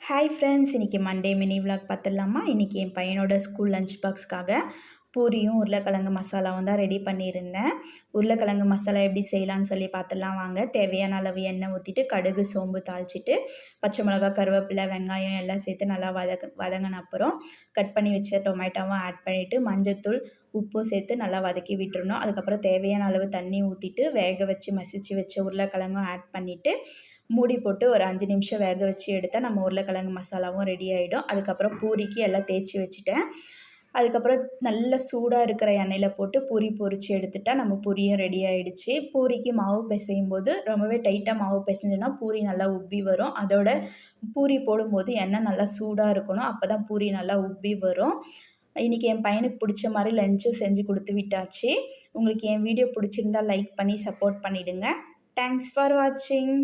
Hi friends, இன்றைக்கி Monday mini vlog பார்த்துடலாமா? இன்றைக்கி என் பையனோட ஸ்கூல் லஞ்ச் பாக்ஸ்க்காக பூரியும் உருளைக்கிழங்கு மசாலாவும் தான் ரெடி பண்ணியிருந்தேன். உருளைக்கிழங்கு மசாலா எப்படி செய்யலான்னு சொல்லி பார்த்துடலாம் வாங்க. தேவையான அளவு எண்ணெய் ஊற்றிட்டு கடுகு சோம்பு தாளிச்சிட்டு பச்சை மிளகா கருவேப்பிலை வெங்காயம் எல்லாம் சேர்த்து நல்லா வதங்கின அப்புறம் கட் பண்ணி வச்ச டொமேட்டோவும் ஆட் பண்ணிவிட்டு மஞ்சத்தூள் உப்பும் சேர்த்து நல்லா வதக்கி விட்டுறணும். அதுக்கப்புறம் தேவையான அளவு தண்ணி ஊற்றிட்டு வேக வச்சு மசிச்சு வச்ச உருளைக்கிழங்கும் ஆட் பண்ணிவிட்டு மூடி போட்டு ஒரு 5 நிமிஷம் வேக வச்சு எடுத்தால் நம்ம உருளைக்கிழங்கு மசாலாவும் ரெடி ஆகிடும். அதுக்கப்புறம் பூரிக்கு எல்லாம் தேய்ச்சி வச்சுட்டேன். அதுக்கப்புறம் நல்ல சூடாக இருக்கிற எண்ணெயில் போட்டு பூரி பொரித்து எடுத்துட்டால் நம்ம பூரியும் ரெடி ஆகிடுச்சு. பூரிக்கு மாவு பிசையும் போது ரொம்பவே டைட்டாக மாவு பிசைஞ்சோன்னா பூரி நல்லா உப்பி வரும். அதோட பூரி போடும்போது எண்ணெய் நல்லா சூடாக இருக்கணும், அப்போ தான் பூரி நல்லா உப்பி வரும். இன்றைக்கி என் பையனுக்கு பிடிச்ச மாதிரி லஞ்சும் செஞ்சு கொடுத்து விட்டாச்சு. உங்களுக்கு என் வீடியோ பிடிச்சிருந்தா லைக் பண்ணி சப்போர்ட் பண்ணிவிடுங்க. தேங்க்ஸ் ஃபார் வாட்சிங்.